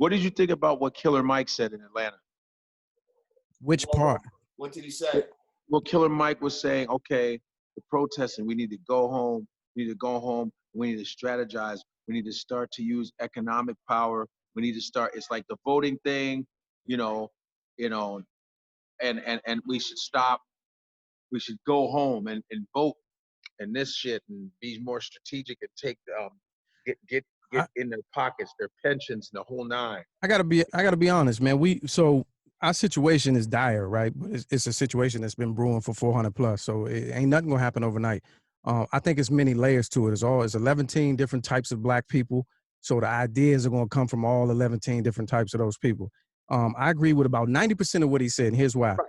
What did you think about what Killer Mike said in Atlanta? Which part? What did he say? Well, Killer Mike was saying, okay, the protesting, we need to go home. We need to go home. We need to strategize. We need to start to use economic power. We need to start. It's like the voting thing, you know, and we should stop. We should go home and vote and this shit and be more strategic and take get in their pockets, their pensions, and the whole nine. I gotta be honest, man. So our situation is dire, right? But it's a situation that's been brewing for 400 plus. So it ain't nothing gonna happen overnight. I think it's many layers to it. It's 11 different types of black people. So the ideas are gonna come from all 11 different types of those people. I agree with about 90% of what he said. And here's why. Right.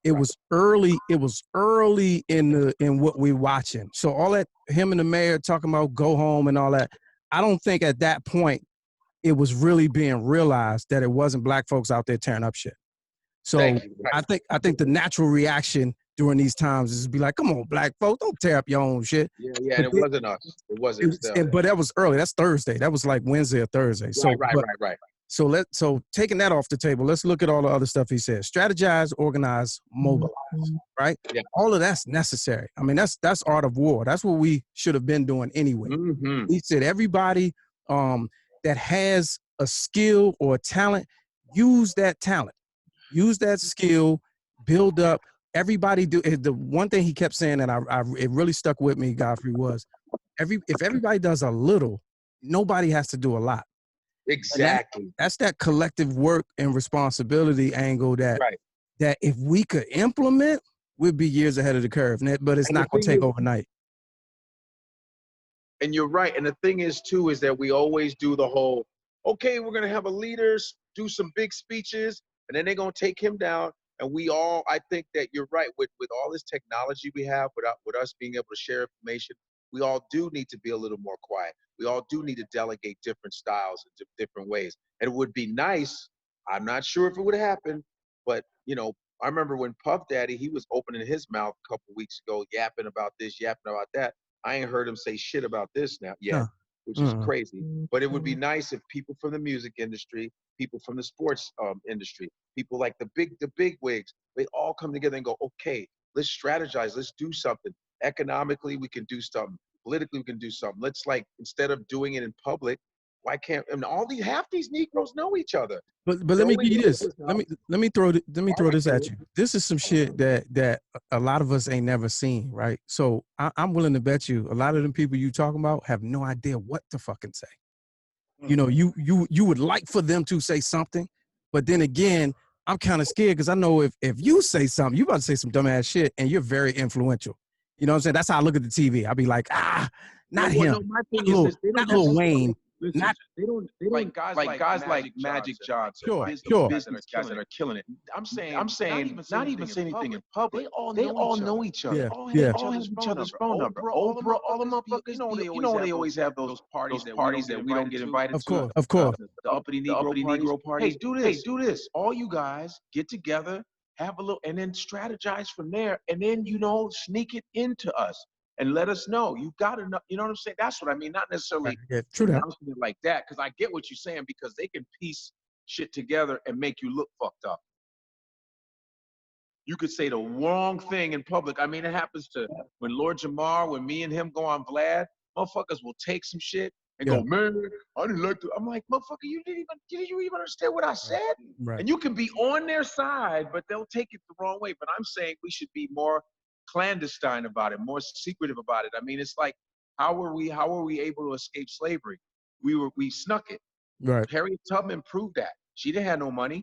It was early in what we're watching. So all that, him and the mayor talking about go home and all that, I don't think at that point it was really being realized that it wasn't black folks out there tearing up shit. So I think the natural reaction during these times is to be like, come on, black folks, don't tear up your own shit. Yeah, and it wasn't us. It wasn't. But that was early. That's Thursday. That was like Wednesday or Thursday. So right. So taking that off the table, let's look at all the other stuff he said. Strategize, organize, mobilize, right? Yeah. All of that's necessary. I mean, that's art of war. That's what we should have been doing anyway. Mm-hmm. He said everybody that has a skill or a talent, use that talent. Use that skill, build up. Everybody do. The one thing he kept saying that it really stuck with me, Godfrey, was if everybody does a little, nobody has to do a lot. Exactly. That's that collective work and responsibility angle that if we could implement, we'd be years ahead of the curve. But it's not going to take overnight. And you're right. And the thing is, too, is that we always do the whole, okay, we're going to have a leader do some big speeches, and then they're going to take him down. And I think that you're right. With all this technology we have, with us being able to share information, we all do need to be a little more quiet. We all do need to delegate different styles and different ways. And it would be nice, I'm not sure if it would happen, but, I remember when Puff Daddy, he was opening his mouth a couple weeks ago, yapping about this, yapping about that. I ain't heard him say shit about this now yet, which is crazy. But it would be nice if people from the music industry, people from the sports industry, people like the big wigs, they all come together and go, okay, let's strategize, let's do something. Economically, we can do something. Politically, we can do something. Let's instead of doing it in public, why can't? I mean, half these Negroes know each other. But let me give you this. Let me throw this at you. This is some shit that a lot of us ain't never seen, right? So I'm willing to bet you a lot of them people you talking about have no idea what to fucking say. You would like for them to say something, but then again, I'm kind of scared because I know if you say something, you about to say some dumbass shit, and you're very influential. You know what I'm saying? That's how I look at the TV. I'll be like, not him. No, my thing is not Lil Wayne. Listen, they don't like guys like Magic Johnson. Sure. Guys that are killing it. I'm saying, not even say anything in public. They all know each other. They all have each other's phone number. Oprah, all the motherfuckers. They always have those parties that we don't get invited to. Of course. The uppity Negro parties. Hey, do this. All you guys get together, have a little, and then strategize from there, and then sneak it into us and let us know. You got to know. You know what I'm saying? That's what I mean. Not necessarily announcing it like that, because I get what you're saying, because they can piece shit together and make you look fucked up. You could say the wrong thing in public. I mean, it happens to when Lord Jamar, when me and him go on Vlad, motherfuckers will take some shit and go, man, I didn't like to. I'm like, motherfucker, did you even understand what I said? Right. And you can be on their side, but they'll take it the wrong way. But I'm saying we should be more clandestine about it, more secretive about it. I mean, it's like, how were we able to escape slavery? We snuck it. Right. Harriet Tubman proved that. She didn't have no money.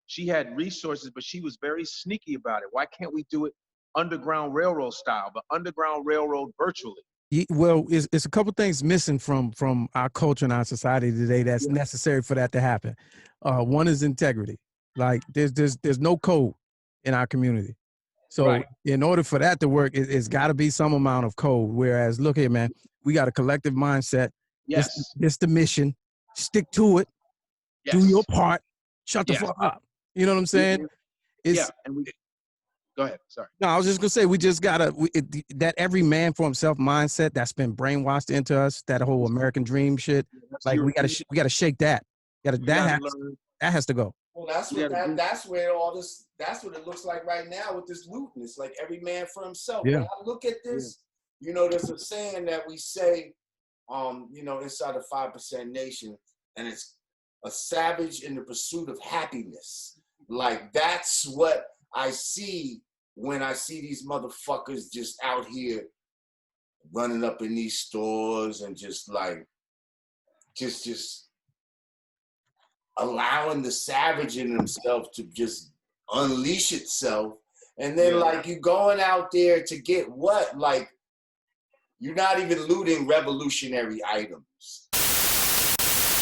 She had resources, but she was very sneaky about it. Why can't we do it Underground Railroad style, but Underground Railroad virtually? Well, it's a couple things missing from our culture and our society today that's necessary for that to happen. One is integrity. Like there's no code in our community. So in order for that to work, it's got to be some amount of code. Whereas, look here, man, we got a collective mindset. Yes. This the mission. Stick to it. Yes. Do your part. Shut the fuck up. You know what I'm saying? Go ahead. Sorry. No, I was just gonna say we just gotta that every man for himself mindset that's been brainwashed into us. That whole American dream shit. Like we gotta shake that. That You gotta has learn. that has to go. Well, that's You what gotta do. that's where all this. That's what it looks like right now with this looting. It's like every man for himself. Yeah. When I look at this, you know, there's a saying that we say, you know, inside the 5% Nation, and it's a savage in the pursuit of happiness. Like that's what I see when I see these motherfuckers just out here running up in these stores and just like, just allowing the savage in themselves to just unleash itself. And then like you going out there to get what? Like you're not even looting revolutionary items.